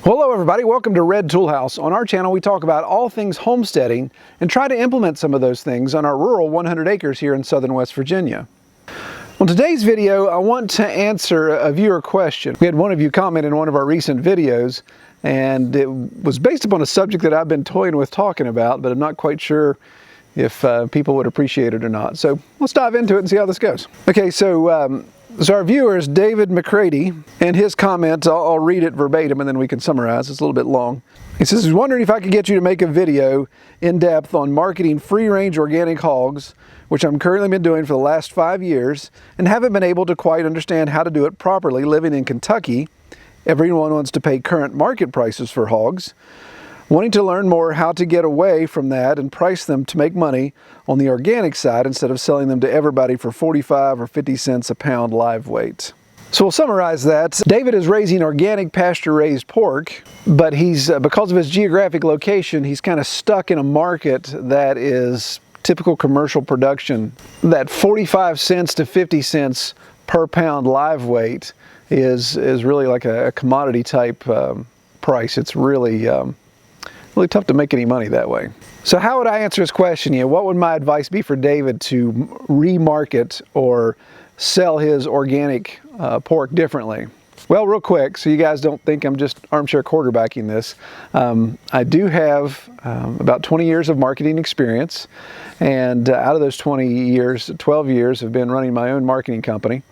Hello everybody, welcome to Red Toolhouse. On our channel we talk about all things homesteading and try to implement some of those things on our rural 100 acres here in southern West Virginia. On today's video I want to answer a viewer question. We had one of you comment in one of our recent videos and it was based upon a subject that I've been toying with talking about, but I'm not quite sure if people would appreciate it or not. So let's dive into it and see how this goes. Okay, so our viewer is David McCready, and his comment, I'll read it verbatim and then we can summarize. It's a little bit long. He says, "I was wondering if I could get you to make a video in depth on marketing free-range organic hogs, which I'm currently been doing for the last 5 years and haven't been able to quite understand how to do it properly. Living in Kentucky, everyone wants to pay current market prices for hogs. Wanting to learn more how to get away from that and price them to make money on the organic side instead of selling them to everybody for 45 or 50 cents a pound live weight." So we'll summarize that. David is raising organic pasture-raised pork, but he's, because of his geographic location, he's kind of stuck in a market that is typical commercial production. That 45 cents to 50 cents per pound live weight is really like a commodity type price. It's really tough to make any money that way. So how would I answer his question? What would my advice be for David to remarket or sell his organic pork differently? Well, real quick, so you guys don't think I'm just armchair quarterbacking this, I do have about 20 years of marketing experience, and out of those 20 years, 12 years have been running my own marketing company,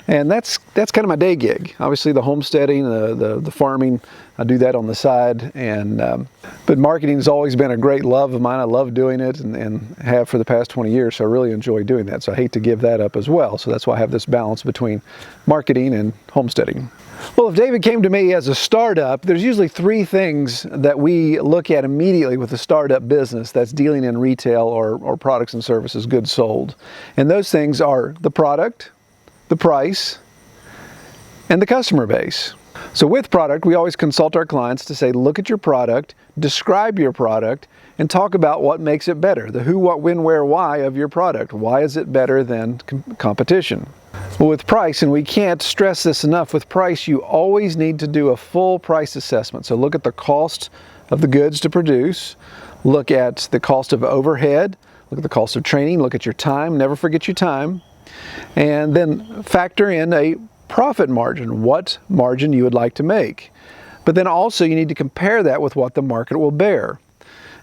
and that's kind of my day gig. Obviously the homesteading, the farming, I do that on the side, and but marketing has always been a great love of mine. I love doing it and have for the past 20 years, so I really enjoy doing that, so I hate to give that up as well. So that's why I have this balance between marketing and homesteading. Well, if David came to me as a startup, there's usually 3 things that we look at immediately with a startup business that's dealing in retail or products and services, goods sold. And those things are the product, the price, and the customer base. So with product, we always consult our clients to say, look at your product, describe your product, and talk about what makes it better. The who, what, when, where, why of your product. Why is it better than competition? Well, with price, and we can't stress this enough, with price you always need to do a full price assessment. So look at the cost of the goods to produce, look at the cost of overhead, look at the cost of training, look at your time, never forget your time, and then factor in a profit margin, what margin you would like to make. But then also you need to compare that with what the market will bear.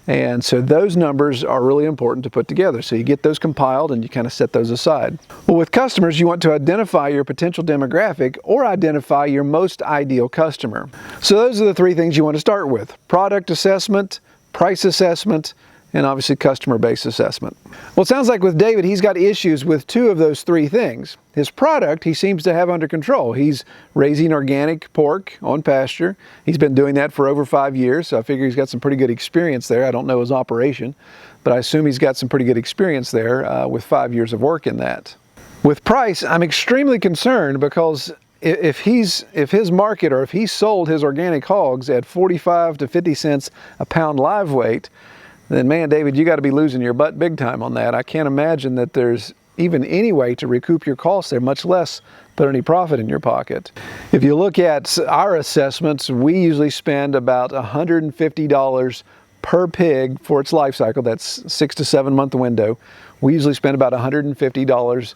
And so those numbers are really important to put together. So you get those compiled and you kind of set those aside. Well, with customers, you want to identify your potential demographic or identify your most ideal customer. So those are the 3 things you want to start with: product assessment, price assessment, and obviously customer base assessment. Well, it sounds like with David, he's got issues with 2 of those 3 things. His product, he seems to have under control. He's raising organic pork on pasture. He's been doing that for over 5 years, so I figure he's got some pretty good experience there. I don't know his operation, but I assume he's got some pretty good experience there with 5 years of work in that. With price, I'm extremely concerned because if his market, or if he sold his organic hogs at 45 to 50 cents a pound live weight, then man, David, you got to be losing your butt big time on that. I can't imagine that there's even any way to recoup your costs there, much less put any profit in your pocket. If you look at our assessments, we usually spend about $150 per pig for its life cycle. That's 6 to 7 month window. We usually spend about $150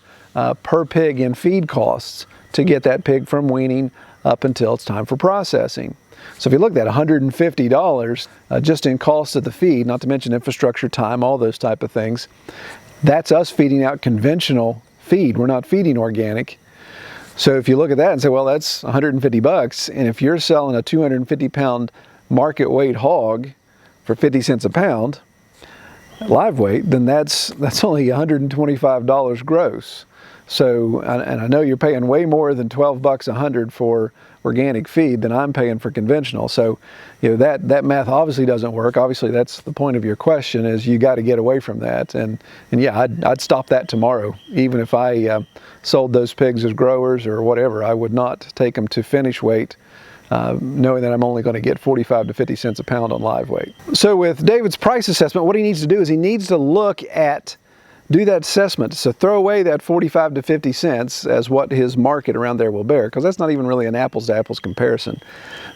per pig in feed costs to get that pig from weaning up until it's time for processing. So if you look at that, $150 just in cost of the feed, not to mention infrastructure, time, all those type of things, that's us feeding out conventional feed. We're not feeding organic. So if you look at that and say, well, that's $150, and if you're selling a 250 pound market weight hog for 50 cents a pound, live weight, then that's only $125 gross. So, and I know you're paying way more than $12 a hundred for organic feed than I'm paying for conventional. So, that math obviously doesn't work. Obviously, that's the point of your question, is you got to get away from that. And yeah, I'd stop that tomorrow. Even if I sold those pigs as growers or whatever, I would not take them to finish weight, knowing that I'm only going to get 45 to 50 cents a pound on live weight. So with David's price assessment, what he needs to do is he needs to look at do that assessment. So throw away that 45 to 50 cents as what his market around there will bear, because that's not even really an apples to apples comparison.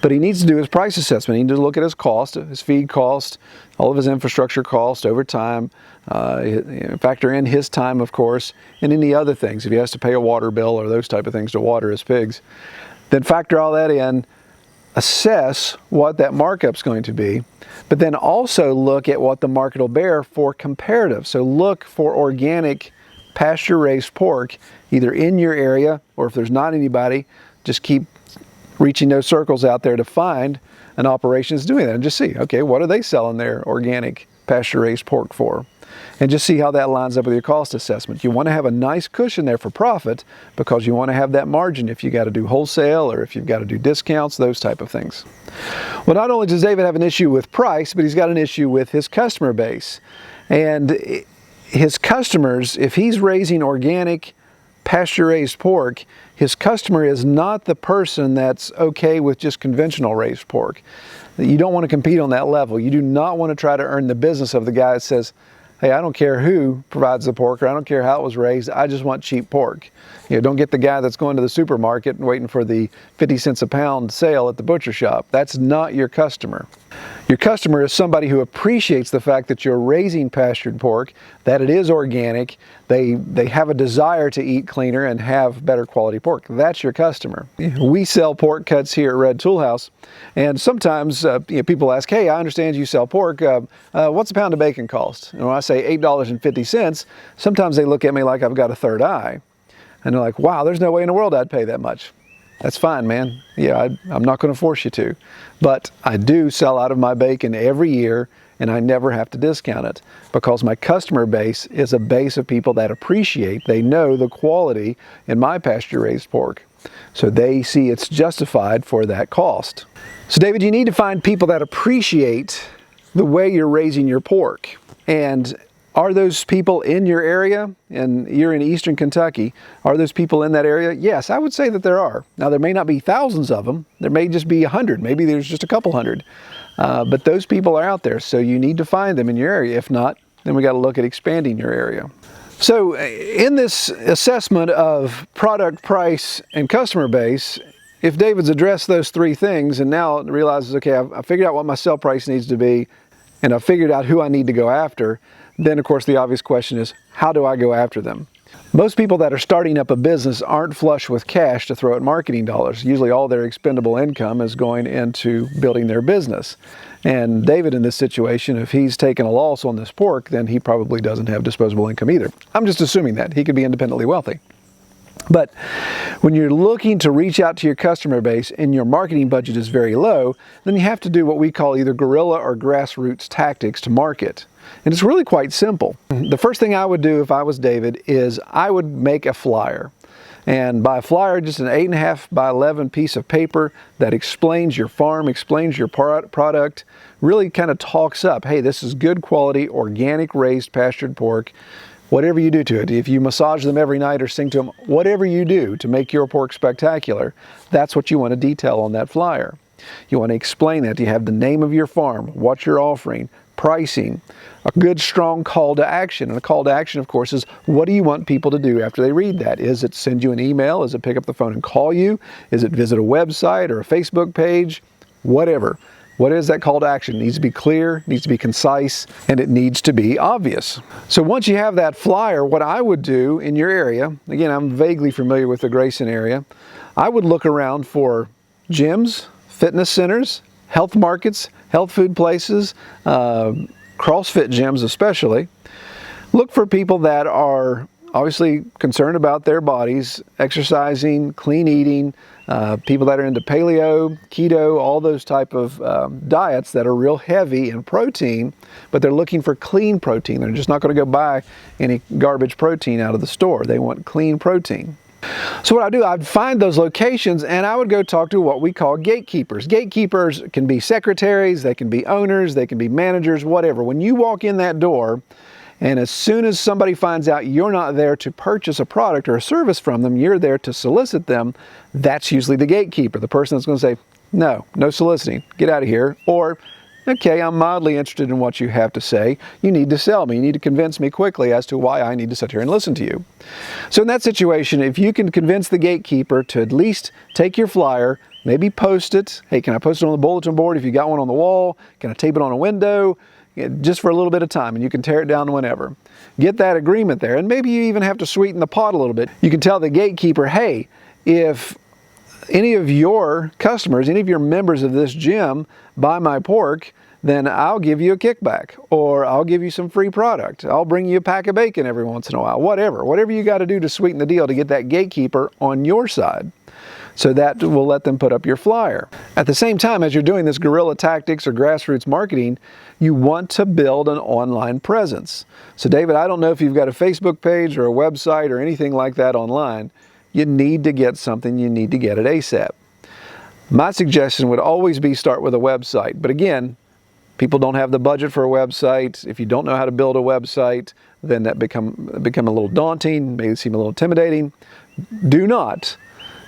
But he needs to do his price assessment. He needs to look at his cost, his feed cost, all of his infrastructure cost over time, factor in his time, of course, and any other things. If he has to pay a water bill or those type of things to water his pigs, then factor all that in, assess what that markup's going to be, but then also look at what the market will bear for comparative. So look for organic pasture-raised pork either in your area, or if there's not anybody, just keep reaching those circles out there to find an operation that's doing that and just see, okay, what are they selling their organic pasture-raised pork for? And just see how that lines up with your cost assessment. You want to have a nice cushion there for profit, because you want to have that margin if you got to do wholesale or if you've got to do discounts, those type of things. Well, not only does David have an issue with price, but he's got an issue with his customer base. And his customers, if he's raising organic pasture-raised pork, his customer is not the person that's okay with just conventional raised pork. You don't want to compete on that level. You do not want to try to earn the business of the guy that says, hey, I don't care who provides the pork, or I don't care how it was raised, I just want cheap pork. You know, don't get the guy that's going to the supermarket and waiting for the 50 cents a pound sale at the butcher shop. That's not your customer. Your customer is somebody who appreciates the fact that you're raising pastured pork, that it is organic, they have a desire to eat cleaner and have better quality pork. That's your customer. We sell pork cuts here at Red Tool House, and sometimes people ask, hey, I understand you sell pork, what's a pound of bacon cost? And when I say $8.50, sometimes they look at me like I've got a third eye. And they're like, wow, there's no way in the world I'd pay that much. That's fine, man. Yeah, I'm not going to force you to. But I do sell out of my bacon every year, and I never have to discount it, because my customer base is a base of people that appreciate, they know the quality in my pasture-raised pork. So they see it's justified for that cost. So David, you need to find people that appreciate the way you're raising your pork. And are those people in your area? And you're in Eastern Kentucky. Are those people in that area? Yes, I would say that there are. Now, there may not be thousands of them. There may just be 100. Maybe there's just a couple hundred. But those people are out there, so you need to find them in your area. If not, then we got to look at expanding your area. So in this assessment of product, price, and customer base, if David's addressed those three things and now realizes, okay, I figured out what my sell price needs to be, and I've figured out who I need to go after, then of course the obvious question is, how do I go after them? Most people that are starting up a business aren't flush with cash to throw at marketing dollars. Usually all their expendable income is going into building their business. And David, in this situation, if he's taken a loss on this pork, then he probably doesn't have disposable income either. I'm just assuming that. He could be independently wealthy. But when you're looking to reach out to your customer base and your marketing budget is very low, then you have to do what we call either guerrilla or grassroots tactics to market. And it's really quite simple. The first thing I would do if I was David is I would make a flyer. And by flyer, just an 8.5 by 11 piece of paper that explains your farm, explains your product, really kind of talks up, hey, this is good quality, organic raised pastured pork. Whatever you do to it, if you massage them every night or sing to them, whatever you do to make your pork spectacular, that's what you want to detail on that flyer. You want to explain that. You have the name of your farm, what you're offering, pricing, a good strong call to action. And a call to action, of course, is what do you want people to do after they read that? Is it send you an email? Is it pick up the phone and call you? Is it visit a website or a Facebook page? Whatever. What is that call to action? It needs to be clear, needs to be concise, and it needs to be obvious. So once you have that flyer, what I would do in your area, again, I'm vaguely familiar with the Grayson area, I would look around for gyms, fitness centers, health markets, health food places, CrossFit gyms especially. Look for people that are obviously concerned about their bodies, exercising, clean eating, people that are into paleo, keto, all those type of diets that are real heavy in protein, but they're looking for clean protein. They're just not going to go buy any garbage protein out of the store. They want clean protein. So what I do, I'd find those locations and I would go talk to what we call gatekeepers. Gatekeepers can be secretaries, they can be owners, they can be managers, whatever. When you walk in that door, and as soon as somebody finds out you're not there to purchase a product or a service from them, you're there to solicit them, that's usually the gatekeeper, the person that's going to say, no soliciting, get out of here, or okay, I'm mildly interested in what you have to say. You need to sell me. You need to convince me quickly as to why I need to sit here and listen to you. So in that situation, if you can convince the gatekeeper to at least take your flyer, maybe post it. Hey, can I post it on the bulletin board if you got one on the wall? Can I tape it on a window? Just for a little bit of time, and you can tear it down whenever. Get that agreement there, and maybe you even have to sweeten the pot a little bit. You can tell the gatekeeper, hey, if any of your customers, any of your members of this gym buy my pork, then I'll give you a kickback, or I'll give you some free product. I'll bring you a pack of bacon every once in a while, whatever you got to do to sweeten the deal to get that gatekeeper on your side. So that will let them put up your flyer. At the same time, as you're doing this guerrilla tactics or grassroots marketing, you want to build an online presence. So David, I don't know if you've got a Facebook page or a website or anything like that online. You need to get something, you need to get it ASAP. My suggestion would always be start with a website. But again, people don't have the budget for a website. If you don't know how to build a website, then that become a little daunting, may seem a little intimidating. Do not.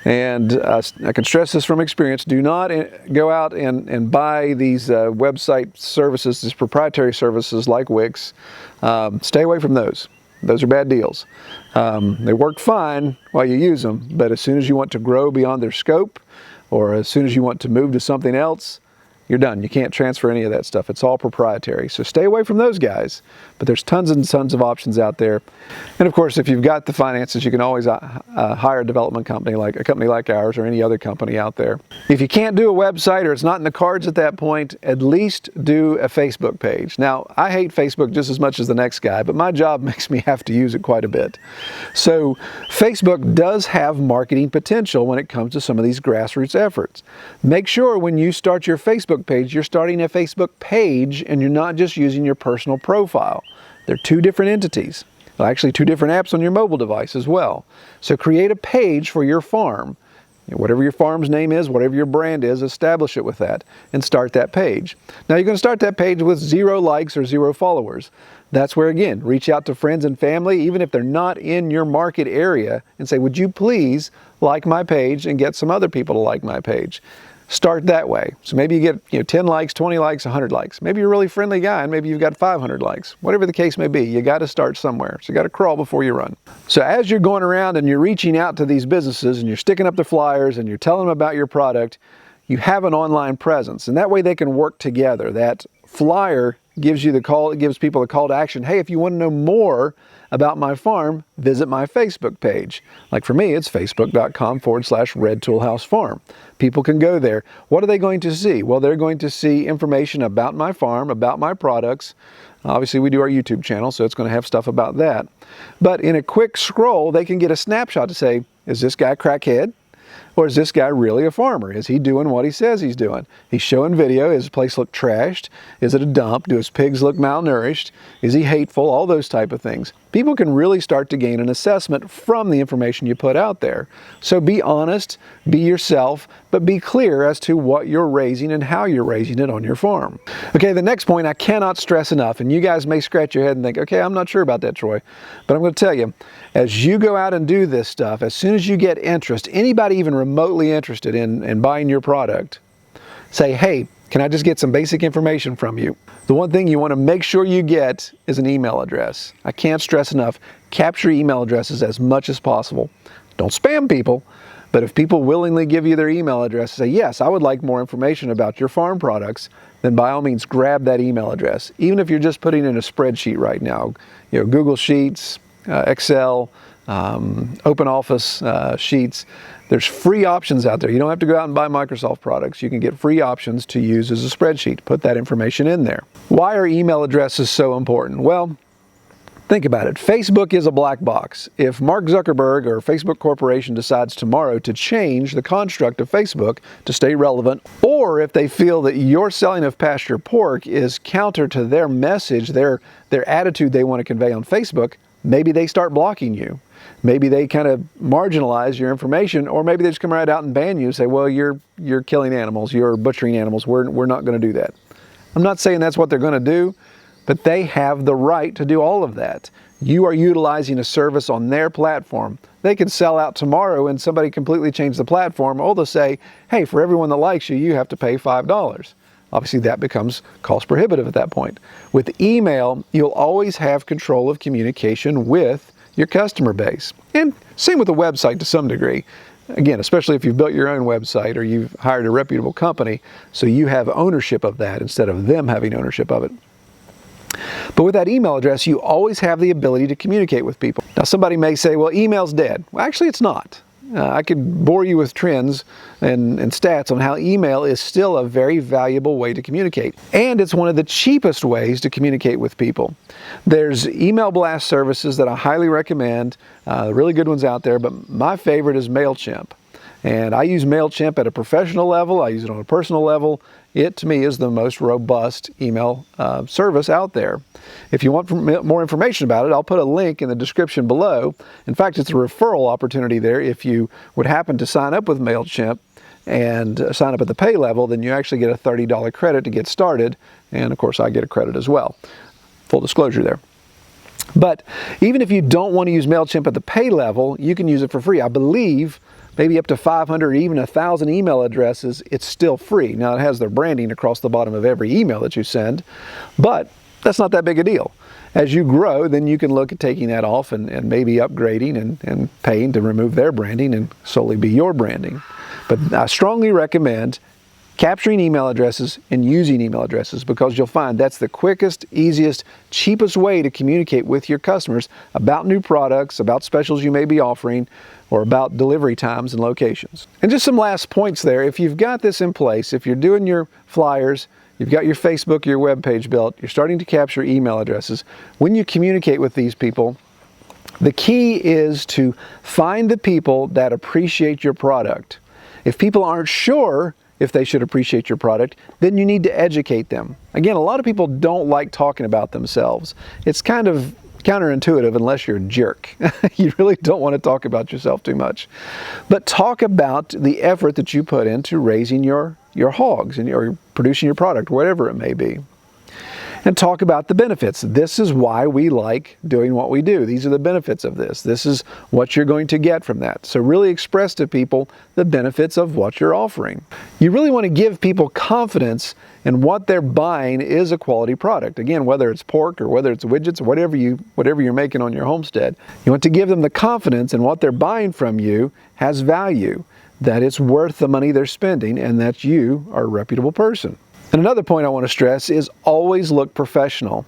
And I can stress this from experience, do not go out and buy these website services, these proprietary services like Wix. Stay away from those. Those are bad deals. They work fine while you use them, but as soon as you want to grow beyond their scope, or as soon as you want to move to something else, you're done. You can't transfer any of that stuff. It's all proprietary. So stay away from those guys. But there's tons and tons of options out there. And of course, if you've got the finances, you can always hire a development company like ours or any other company out there. If you can't do a website or it's not in the cards at that point, at least do a Facebook page. Now, I hate Facebook just as much as the next guy, but my job makes me have to use it quite a bit. So Facebook does have marketing potential when it comes to some of these grassroots efforts. Make sure when you start your Facebook page, you're starting a Facebook page and you're not just using your personal profile. They're two different entities. Well, actually, two different apps on your mobile device as well. So create a page for your farm. Whatever your farm's name is, whatever your brand is, establish it with that and start that page. Now you're going to start that page with 0 likes or 0 followers. That's where, again, reach out to friends and family, even if they're not in your market area, and say, would you please like my page and get some other people to like my page? Start that way. So maybe you get 10 likes, 20 likes, 100 likes. Maybe you're a really friendly guy and maybe you've got 500 likes. Whatever the case may be, you got to start somewhere. So you got to crawl before you run. So as you're going around and you're reaching out to these businesses and you're sticking up the flyers and you're telling them about your product, you have an online presence. And that way they can work together. That flyer gives you the call, it gives people a call to action. Hey, if you want to know more about my farm, visit my Facebook page. Like for me, it's facebook.com/Red Toolhouse Farm. People can go there. What are they going to see? Well, they're going to see information about my farm, about my products. Obviously, we do our YouTube channel, so it's going to have stuff about that. But in a quick scroll, they can get a snapshot to say, is this guy crackhead? Or is this guy really a farmer? Is he doing what he says he's doing? He's showing video. Does his place look trashed? Is it a dump? Do his pigs look malnourished? Is he hateful? All those type of things. People can really start to gain an assessment from the information you put out there. So be honest, be yourself, but be clear as to what you're raising and how you're raising it on your farm. Okay, the next point I cannot stress enough, and you guys may scratch your head and think, okay, I'm not sure about that, Troy, but I'm going to tell you, as you go out and do this stuff, as soon as you get interest, anybody even remotely interested in buying your product, say, hey, can I just get some basic information from you? The one thing you want to make sure you get is an email address. I can't stress enough, capture email addresses as much as possible. Don't spam people, but if people willingly give you their email address, say, yes, I would like more information about your farm products, then by all means grab that email address. Even if you're just putting in a spreadsheet right now, Google Sheets, Excel, Open Office sheets. There's free options out there. You don't have to go out and buy Microsoft products. You can get free options to use as a spreadsheet. Put that information in there. Why are email addresses so important? Well, think about it. Facebook is a black box. If Mark Zuckerberg or Facebook Corporation decides tomorrow to change the construct of Facebook to stay relevant, or if they feel that your selling of pasture pork is counter to their message, their attitude they want to convey on Facebook, maybe they start blocking you. Maybe they kind of marginalize your information, or maybe they just come right out and ban you and say, well, you're killing animals, you're butchering animals, we're not going to do that. I'm not saying that's what they're going to do, but they have the right to do all of that. You are utilizing a service on their platform. They could sell out tomorrow and somebody completely change the platform, or they'll say, hey, for everyone that likes you, you have to pay $5. obviously that becomes cost prohibitive at that point. With email, you'll always have control of communication with your customer base. And same with a website to some degree. Again, especially if you've built your own website or you've hired a reputable company, so you have ownership of that instead of them having ownership of it. But with that email address, you always have the ability to communicate with people. Now, somebody may say, well, email's dead. Well, actually, it's not. I could bore you with trends and stats on how email is still a very valuable way to communicate. And it's one of the cheapest ways to communicate with people. There's email blast services that I highly recommend, really good ones out there, but my favorite is MailChimp. And I use MailChimp at a professional level. I use it on a personal level. It, to me, is the most robust email service out there. If you want more information about it, I'll put a link in the description below. In fact, it's a referral opportunity there. If you would happen to sign up with MailChimp and sign up at the pay level, then you actually get a $30 credit to get started. And of course, I get a credit as well. Full disclosure there. But even if you don't want to use MailChimp at the pay level, you can use it for free. I believe maybe up to 500, even 1,000 email addresses, it's still free. Now, it has their branding across the bottom of every email that you send, but that's not that big a deal. As you grow, then you can look at taking that off and maybe upgrading and paying to remove their branding and solely be your branding. But I strongly recommend capturing email addresses and using email addresses, because you'll find that's the quickest, easiest, cheapest way to communicate with your customers about new products, about specials you may be offering, or about delivery times and locations. And just some last points there. If you've got this in place, if you're doing your flyers, you've got your Facebook, your web page built, you're starting to capture email addresses, when you communicate with these people, the key is to find the people that appreciate your product. If people aren't sure if they should appreciate your product, then you need to educate them. Again, a lot of people don't like talking about themselves. It's kind of counterintuitive unless you're a jerk. You really don't want to talk about yourself too much. But talk about the effort that you put into raising your hogs and or producing your product, whatever it may be. And talk about the benefits. This is why we like doing what we do. These are the benefits of this. This is what you're going to get from that. So really express to people the benefits of what you're offering. You really want to give people confidence in what they're buying is a quality product. Again, whether it's pork or whether it's widgets or whatever you're making on your homestead, you want to give them the confidence in what they're buying from you has value, that it's worth the money they're spending, and that you are a reputable person. And another point I want to stress is always look professional.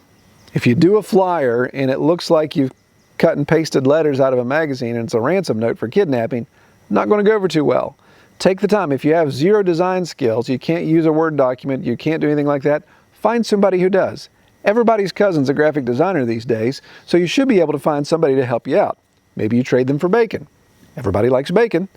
If you do a flyer and it looks like you've cut and pasted letters out of a magazine and it's a ransom note for kidnapping, not going to go over too well. Take the time. If you have zero design skills, you can't use a Word document, you can't do anything like that, find somebody who does. Everybody's cousin's a graphic designer these days, so you should be able to find somebody to help you out. Maybe you trade them for bacon. Everybody likes bacon.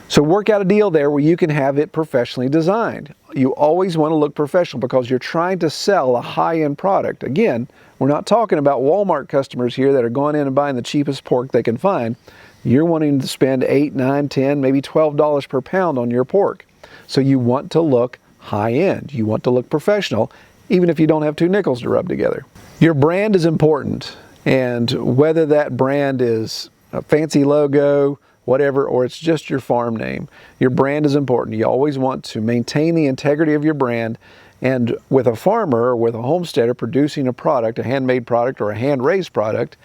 So work out a deal there where you can have it professionally designed. You always want to look professional because you're trying to sell a high-end product. Again, we're not talking about Walmart customers here that are going in and buying the cheapest pork they can find. You're wanting to spend $8, $9, $10, maybe $12 per pound on your pork. So you want to look high-end. You want to look professional, even if you don't have two nickels to rub together. Your brand is important, and whether that brand is a fancy logo, whatever, or it's just your farm name, your brand is important. You always want to maintain the integrity of your brand. And with a farmer or with a homesteader producing a product, a handmade product or a hand-raised product,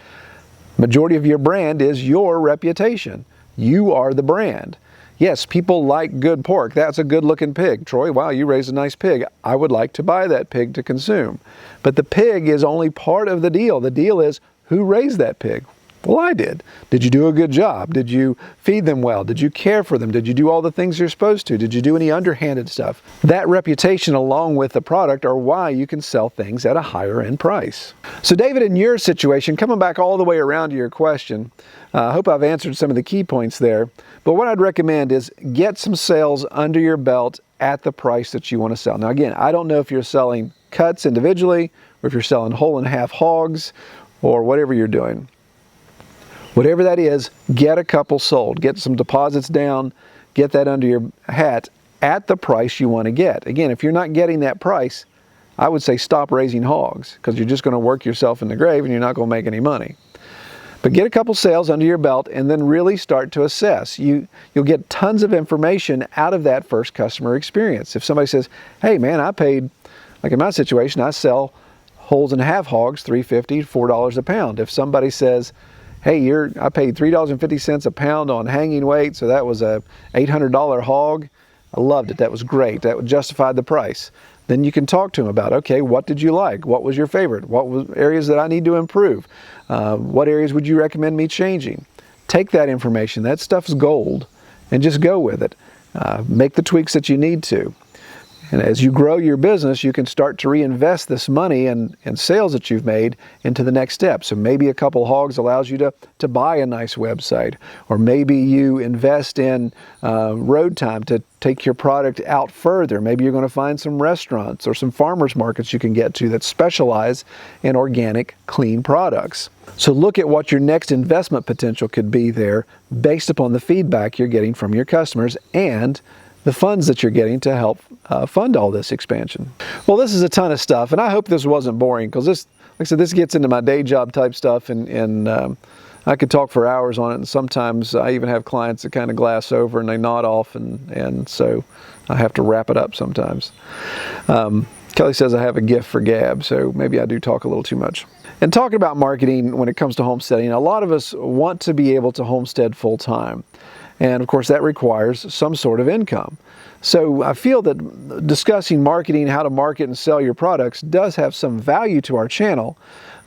majority of your brand is your reputation. You are the brand. Yes, people like good pork. That's a good-looking pig. Troy, wow, you raised a nice pig. I would like to buy that pig to consume. But the pig is only part of the deal. The deal is who raised that pig. Well, I did. Did you do a good job? Did you feed them well? Did you care for them? Did you do all the things you're supposed to? Did you do any underhanded stuff? That reputation along with the product are why you can sell things at a higher end price. So David, in your situation, coming back all the way around to your question, I hope I've answered some of the key points there. But what I'd recommend is get some sales under your belt at the price that you want to sell. Now again, I don't know if you're selling cuts individually or if you're selling whole and half hogs or whatever you're doing. Whatever that is, get a couple sold. Get some deposits down, get that under your hat at the price you want to get. Again, if you're not getting that price, I would say stop raising hogs because you're just going to work yourself in the grave and you're not going to make any money. But get a couple sales under your belt and then really start to assess. You'll get tons of information out of that first customer experience. If somebody says, hey man, I paid, like in my situation, I sell wholes and half hogs, $3.50, $4 a pound. If somebody says, hey, I paid $3.50 a pound on hanging weight, so that was a $800 hog, I loved it, that was great, that would justify the price. Then you can talk to them about, okay, what did you like? What was your favorite? What was areas that I need to improve? What areas would you recommend me changing? Take that information, that stuff's gold, and just go with it. Make the tweaks that you need to. And as you grow your business, you can start to reinvest this money and sales that you've made into the next step. So maybe a couple hogs allows you to buy a nice website, or maybe you invest in road time to take your product out further. Maybe you're going to find some restaurants or some farmers markets you can get to that specialize in organic, clean products. So look at what your next investment potential could be there based upon the feedback you're getting from your customers and the funds that you're getting to help fund all this expansion. Well, this is a ton of stuff, and I hope this wasn't boring, because this, like I said, this gets into my day job type stuff, and I could talk for hours on it, and sometimes I even have clients that kind of glass over and they nod off, and so I have to wrap it up sometimes. Kelly says I have a gift for gab, so maybe I do talk a little too much. And talking about marketing when it comes to homesteading, a lot of us want to be able to homestead full time. And of course that requires some sort of income. So I feel that discussing marketing, how to market and sell your products, does have some value to our channel.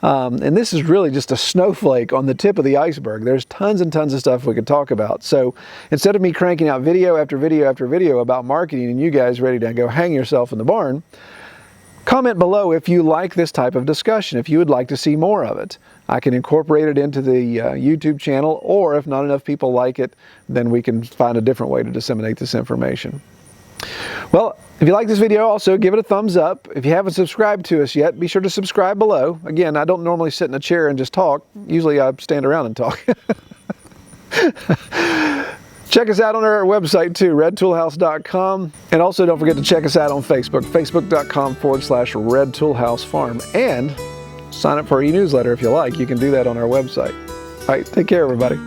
And this is really just a snowflake on the tip of the iceberg. There's tons and tons of stuff we could talk about. So instead of me cranking out video after video after video about marketing and you guys ready to go hang yourself in the barn, comment below if you like this type of discussion, if you would like to see more of it. I can incorporate it into the YouTube channel, or if not enough people like it, then we can find a different way to disseminate this information. Well, if you like this video, also give it a thumbs up. If you haven't subscribed to us yet, be sure to subscribe below. Again, I don't normally sit in a chair and just talk. Usually I stand around and talk. Check us out on our website too, redtoolhouse.com. And also don't forget to check us out on Facebook, facebook.com/redtoolhousefarm. And sign up for our e-newsletter if you like. You can do that on our website. All right, take care, everybody.